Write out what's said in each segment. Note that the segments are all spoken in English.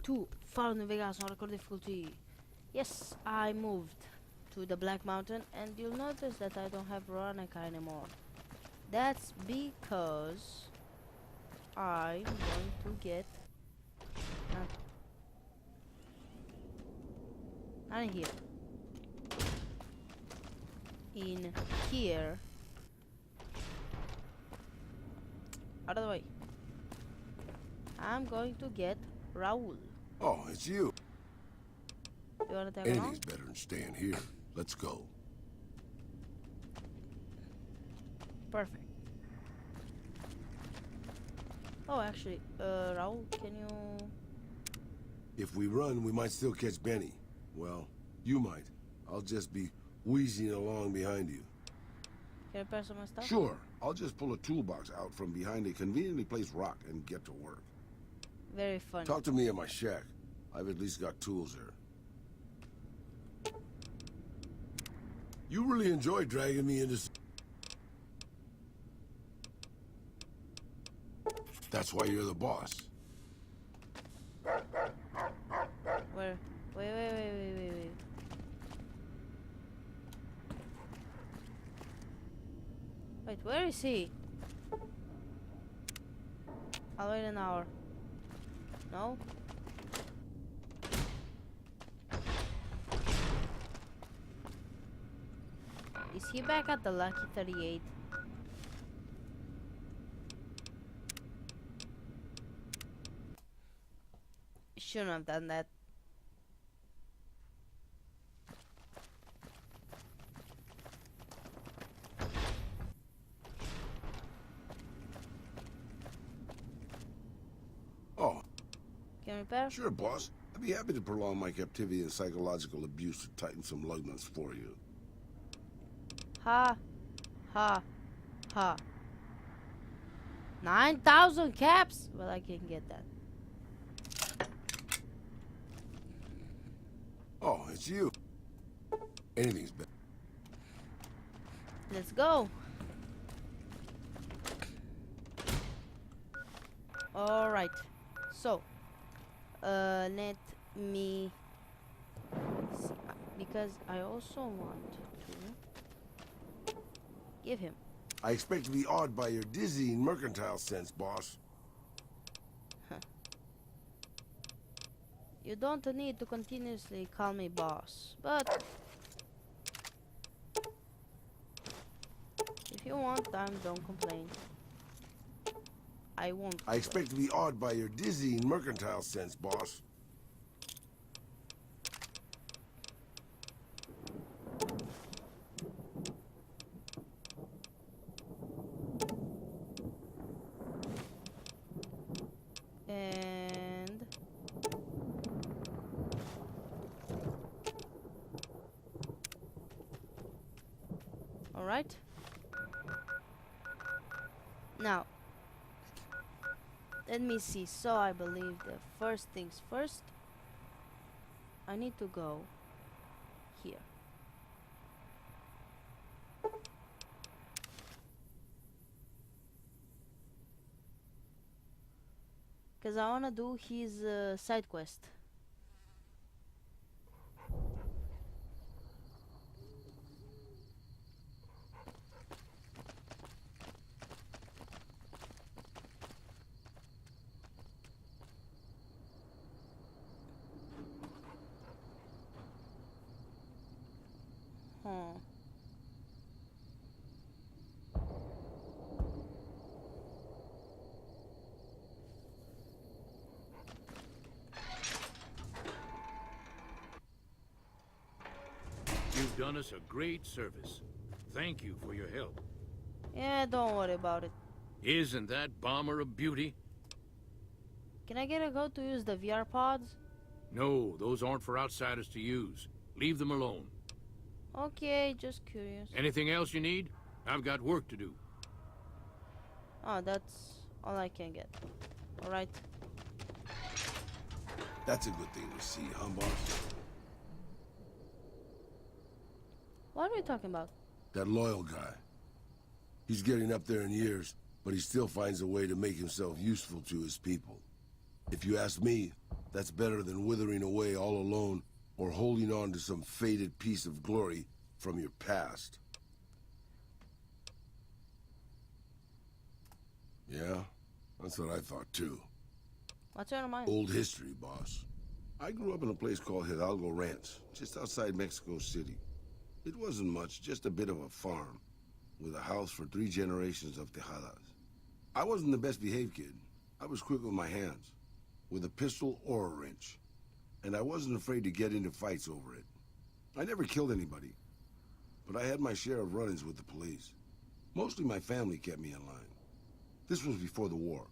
2. Follow navegação on record difficulty. Yes, I moved to the Black Mountain, and you'll notice that I don't have Veronica anymore. That's because I'm going to get not in here. In here. Out of the way. I'm going to get Raul. Oh, it's you. You wanna tag along? Anything's better than staying here. Let's go. Perfect. Oh, actually, Raul, can you... If we run, we might still catch Benny. Well, you might. I'll just be wheezing along behind you. Can I pass some of my stuff? Sure. I'll just pull a toolbox out from behind a conveniently placed rock and get to work. Very funny. Talk to me at my shack. I've at least got tools there. You really enjoy dragging me into... That's why you're the boss. Where? Wait. Wait, where is he? I'll wait an hour. No? Is he back at the Lucky 38? Shouldn't have done that. Oh. Can we repair? Sure, boss. I'd be happy to prolong my captivity and psychological abuse to tighten some lug for you. Ha. 9,000 caps? Well, I can get that. Oh, it's you. Anything's better. Let's go. Alright. So, let me... Because I also want to give him. I expect to be awed by your dizzying mercantile sense, boss. You don't need to continuously call me boss, but if you want time, don't complain. I won't. I expect to be awed by your dizzying mercantile sense, boss. And all right. Now, let me see. So I believe the first things first. I need to go here. Because I want to do his side quest. Huh. You've done us a great service. Thank you for your help. Yeah, don't worry about it. Isn't that bomber a beauty? Can I get a go to use the VR pods? No, those aren't for outsiders to use. Leave them alone. Okay, just curious. Anything else you need? I've got work to do. Oh, that's all I can get. Alright. That's a good thing to see, huh, boss? What are we talking about? That loyal guy. He's getting up there in years, but he still finds a way to make himself useful to his people. If you ask me, That's better than withering away all alone or holding on to some faded piece of glory from your past. Yeah, that's what I thought too. What's on your mind? Old history, boss. I grew up in a place called Hidalgo Ranch, just outside Mexico City. It wasn't much, just a bit of a farm, with a house for 3 generations of Tejadas. I wasn't the best behaved kid. I was quick with my hands, with a pistol or a wrench. And I wasn't afraid to get into fights over it. I never killed anybody, but I had my share of run-ins with the police. Mostly my family kept me in line. This was before the war.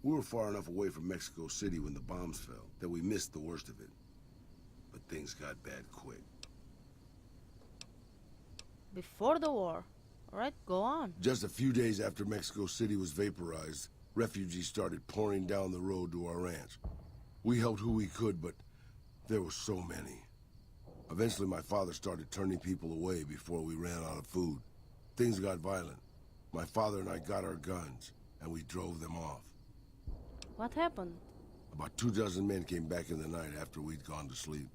We were far enough away from Mexico City when the bombs fell that we missed the worst of it. But things got bad quick. Before the war. Alright, go on. Just a few days after Mexico City was vaporized, refugees started pouring down the road to our ranch. We helped who we could, but there were so many. Eventually, my father started turning people away before we ran out of food. Things got violent. My father and I got our guns, and we drove them off. What happened? About 24 men came back in the night after we'd gone to sleep.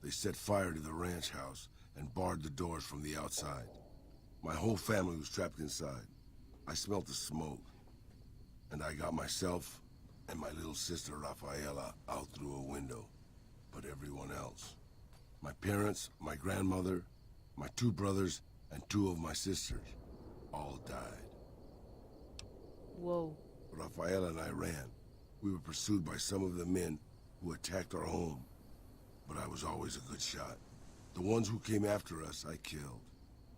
They set fire to the ranch house and barred the doors from the outside. My whole family was trapped inside. I smelt the smoke, and I got myself and my little sister Rafaela out through a window. But everyone else, my parents, my grandmother, my 2 brothers, and 2 of my sisters, all died. Whoa. Rafaela and I ran. We were pursued by some of the men who attacked our home. But I was always a good shot. The ones who came after us, I killed.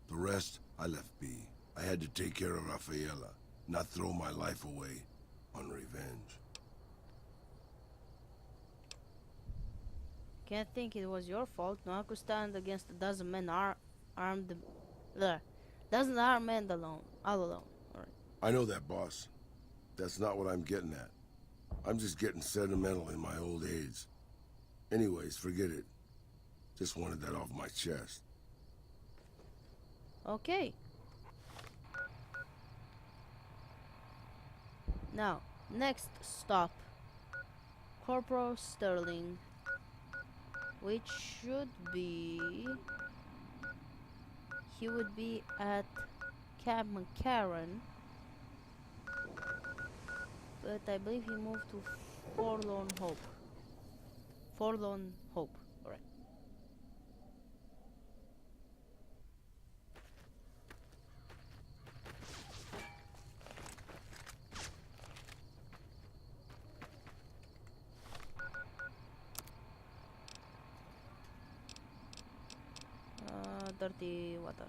The rest, I left be. I had to take care of Rafaela, not throw my life away on revenge. Can't think it was your fault. No one could stand against a dozen men armed. Dozen armed men alone. All alone. Alright. I know that, boss. That's not what I'm getting at. I'm just getting sentimental in my old age. Anyways, forget it. Just wanted that off my chest. Okay. Now, next stop. Corporal Sterling. Which should be... He would be at Camp McCarran. But I believe he moved to Forlorn Hope. Forlorn Hope. Alright. Dirty water.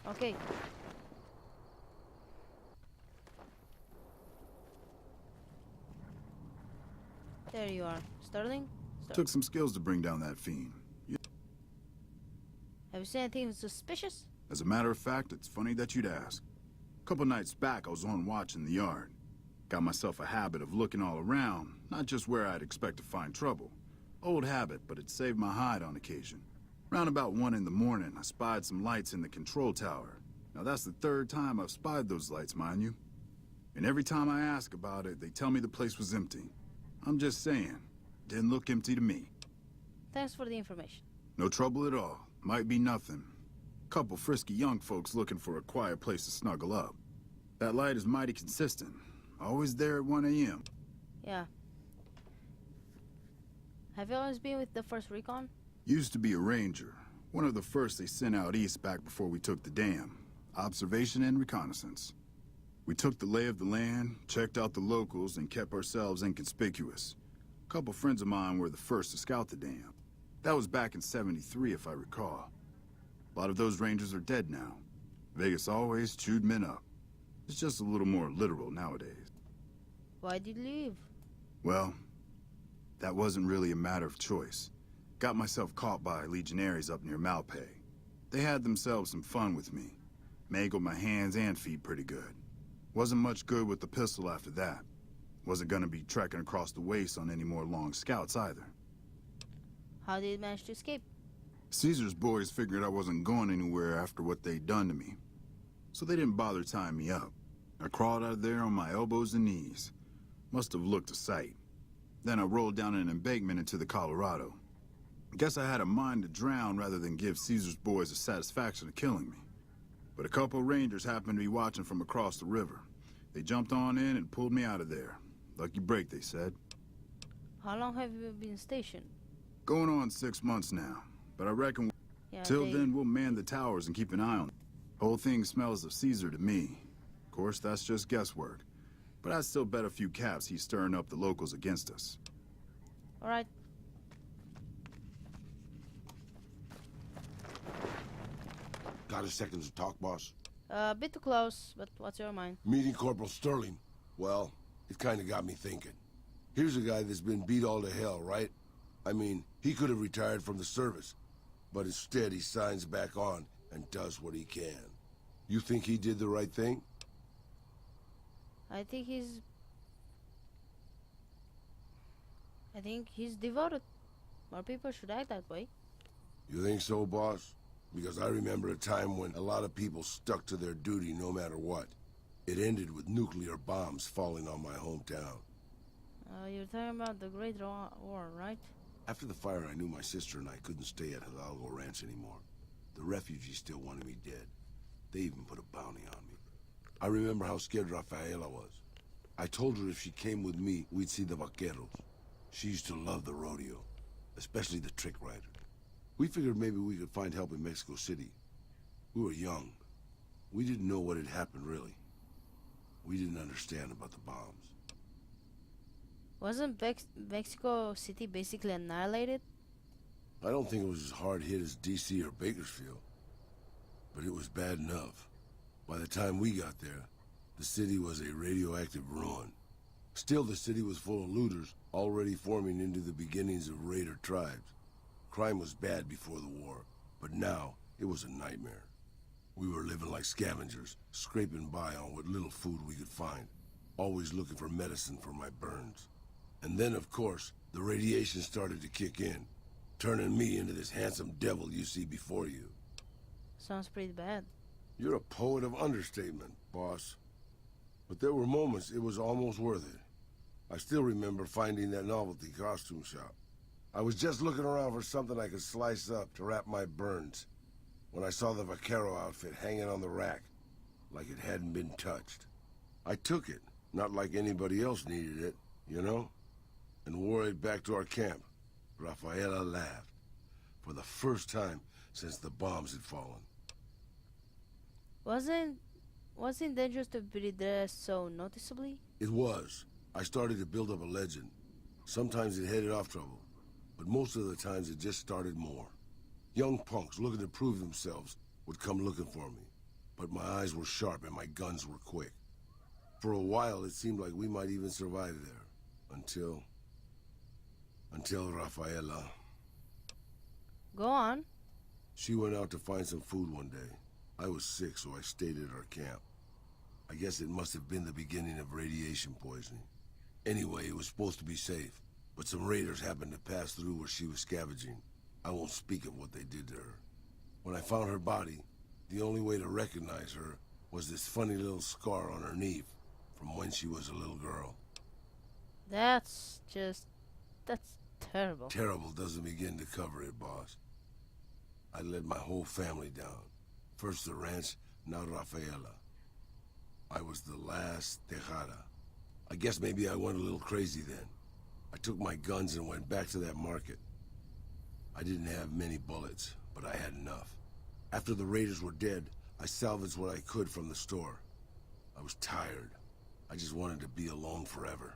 Okay. There you are. Sterling? Took some skills to bring down that fiend. Have you seen anything suspicious? As a matter of fact, it's funny that you'd ask. A couple nights back, I was on watch in the yard. Got myself a habit of looking all around, not just where I'd expect to find trouble. Old habit, but it saved my hide on occasion. Round about 1 in the morning, I spied some lights in the control tower. Now that's the 3rd time I've spied those lights, mind you. And every time I ask about it, they tell me the place was empty. I'm just saying, didn't look empty to me. Thanks for the information. No trouble at all. Might be nothing. Couple frisky young folks looking for a quiet place to snuggle up. That light is mighty consistent. Always there at 1 a.m. Yeah. Have you always been with the 1st Recon? Used to be a ranger. One of the first they sent out east back before we took the dam. Observation and reconnaissance. We took the lay of the land, checked out the locals, and kept ourselves inconspicuous. A couple friends of mine were the first to scout the dam. That was back in '73, if I recall. A lot of those rangers are dead now. Vegas always chewed men up. It's just a little more literal nowadays. Why did you leave? Well, that wasn't really a matter of choice. Got myself caught by legionaries up near Malpay. They had themselves some fun with me. Mangled my hands and feet pretty good. Wasn't much good with the pistol after that. Wasn't gonna be trekking across the waste on any more long scouts either. How did you manage to escape? Caesar's boys figured I wasn't going anywhere after what they'd done to me. So they didn't bother tying me up. I crawled out of there on my elbows and knees. Must have looked a sight. Then I rolled down an embankment into the Colorado. Guess I had a mind to drown rather than give Caesar's boys the satisfaction of killing me. But a couple Rangers happened to be watching from across the river. They jumped on in and pulled me out of there. Lucky break, they said. How long have you been stationed? Going on 6 months now. But I reckon till then we'll man the towers and keep an eye on it. Whole thing smells of Caesar to me. Of course, that's just guesswork. But I'd still bet a few caps he's stirring up the locals against us. Alright. Got a second to talk, boss? A bit too close, but what's your mind? Meeting Corporal Sterling. Well, it kind of got me thinking. Here's a guy that's been beat all to hell, right? I mean, he could have retired from the service, but instead he signs back on and does what he can. You think he did the right thing? I think he's devoted. More people should act that way. You think so, boss? Because I remember a time when a lot of people stuck to their duty no matter what. It ended with nuclear bombs falling on my hometown. You're talking about the Great War, right? After the fire, I knew my sister and I couldn't stay at Hidalgo Ranch anymore. The refugees still wanted me dead. They even put a bounty on me. I remember how scared Rafaela was. I told her if she came with me, we'd see the vaqueros. She used to love the rodeo, especially the trick riders. We figured maybe we could find help in Mexico City. We were young. We didn't know what had happened, really. We didn't understand about the bombs. Wasn't Mexico City basically annihilated? I don't think it was as hard hit as D.C. or Bakersfield. But it was bad enough. By the time we got there, the city was a radioactive ruin. Still, the city was full of looters, already forming into the beginnings of raider tribes. Crime was bad before the war, but now it was a nightmare. We were living like scavengers, scraping by on what little food we could find, always looking for medicine for my burns. And then, of course, the radiation started to kick in, turning me into this handsome devil you see before you. Sounds pretty bad. You're a poet of understatement, boss. But there were moments it was almost worth it. I still remember finding that novelty costume shop. I was just looking around for something I could slice up to wrap my burns when I saw the vaquero outfit hanging on the rack like it hadn't been touched. I took it, not like anybody else needed it, you know, and wore it back to our camp. Rafaela laughed, for the first time since the bombs had fallen. Wasn't dangerous to be dressed so noticeably? It was. I started to build up a legend. Sometimes it headed off trouble, but most of the times it just started more. Young punks looking to prove themselves would come looking for me, but my eyes were sharp and my guns were quick. For a while, it seemed like we might even survive there, until Rafaela. Go on. She went out to find some food one day. I was sick, so I stayed at our camp. I guess it must have been the beginning of radiation poisoning. Anyway, it was supposed to be safe, but some raiders happened to pass through where she was scavenging. I won't speak of what they did to her. When I found her body, the only way to recognize her was this funny little scar on her knee from when she was a little girl. That's terrible. Terrible doesn't begin to cover it, boss. I led my whole family down. First the ranch, now Rafaela. I was the last Tejada. I guess maybe I went a little crazy then. I took my guns and went back to that market. I didn't have many bullets, but I had enough. After the raiders were dead, I salvaged what I could from the store. I was tired. I just wanted to be alone forever.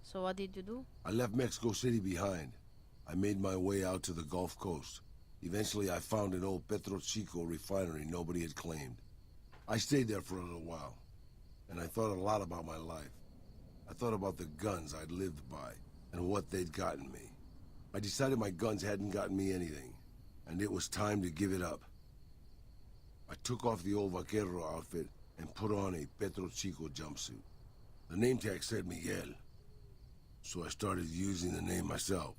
So what did you do? I left Mexico City behind. I made my way out to the Gulf Coast. Eventually, I found an old Petro Chico refinery nobody had claimed. I stayed there for a little while, and I thought a lot about my life. I thought about the guns I'd lived by, and what they'd gotten me. I decided my guns hadn't gotten me anything, and it was time to give it up. I took off the old vaquero outfit and put on a Petro Chico jumpsuit. The name tag said Miguel, so I started using the name myself.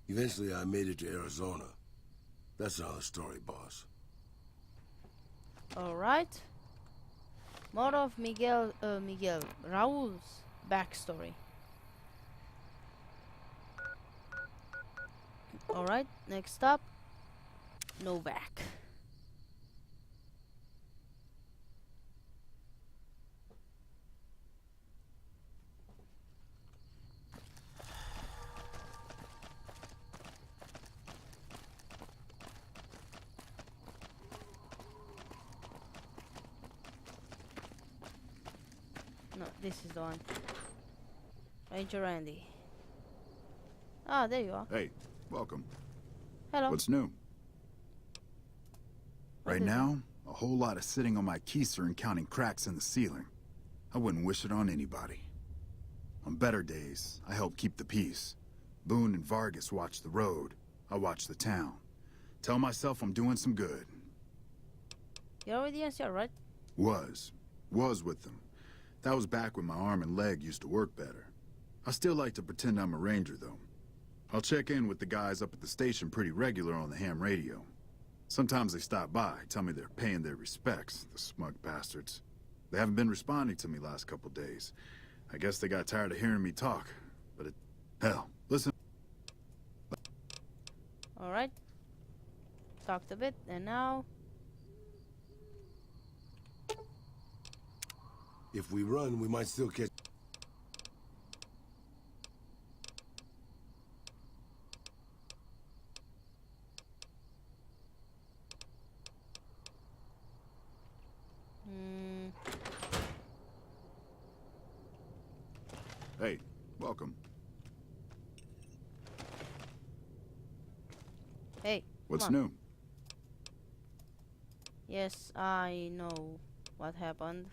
Eventually, I made it to Arizona. That's another story, boss. Alright. More of Raul's backstory. Alright, next up, Novak. No, this is the one. Ranger Andy. Ah, there you are. Hey, welcome. Hello. What's new? What Right is it? now, a whole lot of sitting on my keister and counting cracks in the ceiling. I wouldn't wish it on anybody. On better days, I help keep the peace. Boone and Vargas watch the road. I watch the town. Tell myself I'm doing some good. You're with the NCR, right? Was with them. That was back when my arm and leg used to work better. I still like to pretend I'm a ranger, though. I'll check in with the guys up at the station pretty regular on the ham radio. Sometimes they stop by, tell me they're paying their respects, the smug bastards. They haven't been responding to me last couple days. I guess they got tired of hearing me talk. Hell, listen. Alright. Talked a bit, and now... If we run, we might still catch... Hey, welcome. Hey, What's come on. new? Yes, I know what happened.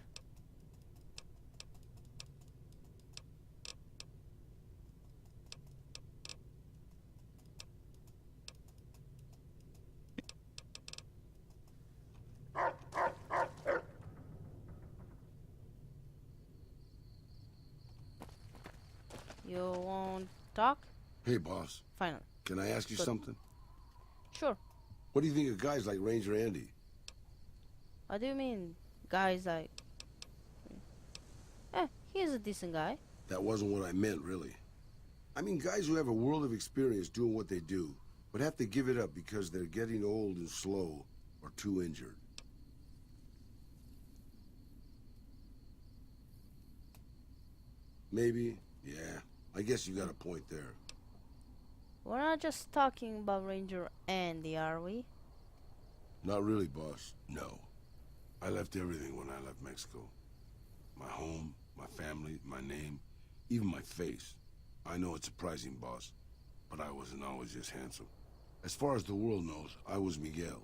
You won't talk? Hey, boss. Finally. Can I ask you Good. something? Sure. What do you think of guys like Ranger Andy? What do you mean, guys like... he's a decent guy. That wasn't what I meant, really. I mean guys who have a world of experience doing what they do, but have to give it up because they're getting old and slow or too injured. Maybe, yeah. I guess you got a point there. We're not just talking about Ranger Andy, are we? Not really, boss. No. I left everything when I left Mexico. My home, my family, my name, even my face. I know it's surprising, boss, but I wasn't always just handsome. As far as the world knows, I was Miguel,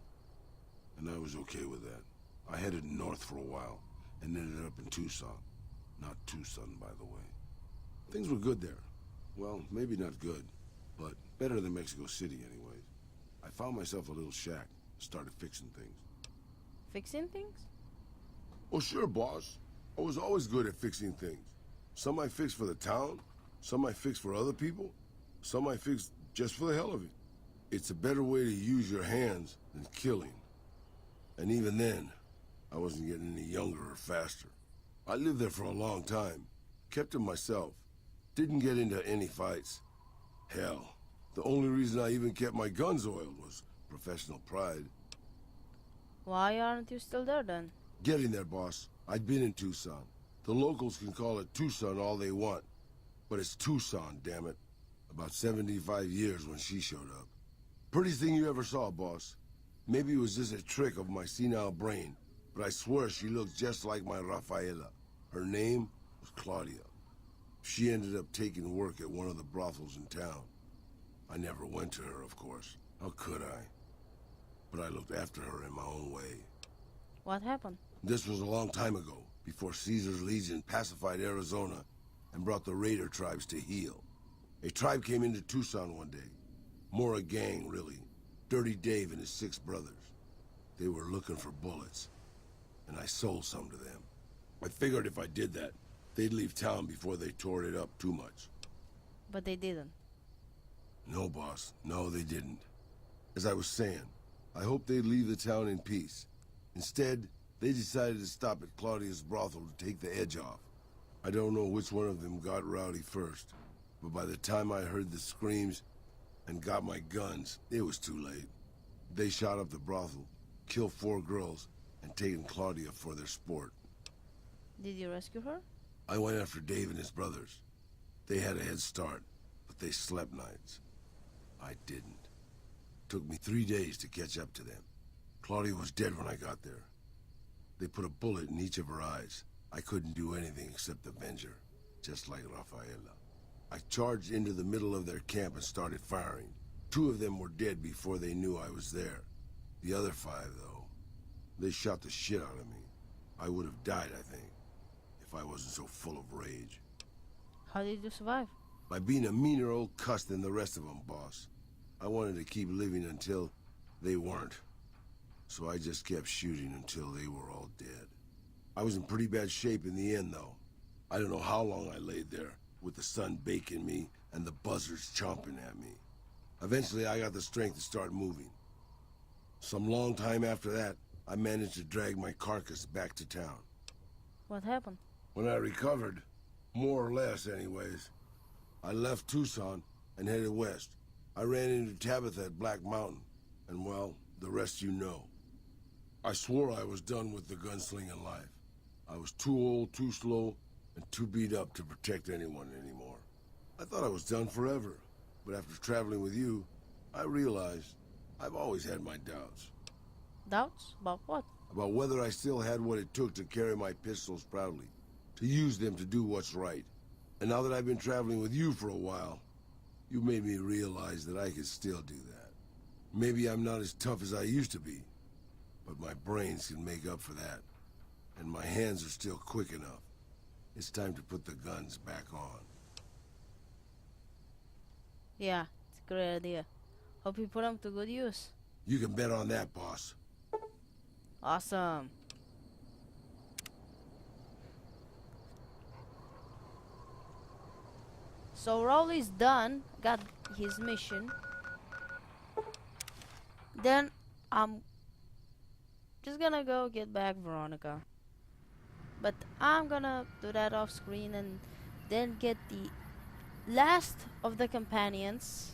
and I was okay with that. I headed north for a while, and ended up in Tucson. Not Tucson, by the way. Things were good there. Well, maybe not good, but better than Mexico City anyways. I found myself a little shack, started fixing things. Fixing things? Well, sure, boss. I was always good at fixing things. Some I fixed for the town, some I fixed for other people, some I fixed just for the hell of it. It's a better way to use your hands than killing. And even then, I wasn't getting any younger or faster. I lived there for a long time, kept to myself, didn't get into any fights. Hell, the only reason I even kept my guns oiled was professional pride. Why aren't you still there then? Getting there, boss. I'd been in Tucson. The locals can call it Tucson all they want, but it's Tucson, damn it. About 75 years when she showed up. Prettiest thing you ever saw, boss. Maybe it was just a trick of my senile brain, but I swear she looked just like my Rafaela. Her name was Claudia. She ended up taking work at one of the brothels in town. I never went to her, of course. How could I? But I looked after her in my own way. What happened? This was a long time ago, before Caesar's Legion pacified Arizona and brought the raider tribes to heel. A tribe came into Tucson one day. More a gang, really. Dirty Dave and his 6 brothers. They were looking for bullets, and I sold some to them. I figured if I did that, they'd leave town before they tore it up too much. But they didn't. No, boss. No, they didn't. As I was saying, I hoped they'd leave the town in peace. Instead, They decided to stop at Claudia's brothel to take the edge off. I don't know which one of them got rowdy first, but by the time I heard the screams and got my guns, it was too late. They shot up the brothel, killed 4 girls, and taken Claudia for their sport. Did you rescue her? I went after Dave and his brothers. They had a head start, but they slept nights. I didn't. Took me 3 days to catch up to them. Claudia was dead when I got there. They put a bullet in each of her eyes. I couldn't do anything except avenge her, just like Rafaela. I charged into the middle of their camp and started firing. 2 of them were dead before they knew I was there. The other 5, though, they shot the shit out of me. I would have died, I think, if I wasn't so full of rage. How did you survive? By being a meaner old cuss than the rest of them, boss. I wanted to keep living until they weren't. So I just kept shooting until they were all dead. I was in pretty bad shape in the end, though. I don't know how long I laid there, with the sun baking me and the buzzards chomping at me. Eventually, I got the strength to start moving. Some long time after that, I managed to drag my carcass back to town. What happened? When I recovered, more or less anyways, I left Tucson and headed west. I ran into Tabitha at Black Mountain, and well, the rest you know. I swore I was done with the gunslinging life. I was too old, too slow, and too beat up to protect anyone anymore. I thought I was done forever, but after traveling with you, I realized I've always had my doubts. Doubts? About what? About whether I still had what it took to carry my pistols proudly, to use them to do what's right. And now that I've been traveling with you for a while, you made me realize that I could still do that. Maybe I'm not as tough as I used to be, but my brains can make up for that. And my hands are still quick enough. It's time to put the guns back on. Yeah, it's a great idea. Hope you put them to good use. You can bet on that, boss. Awesome. So Rowley's done, got his mission. Then I'm just gonna go get back Veronica. But I'm gonna do that off screen and then get the last of the companions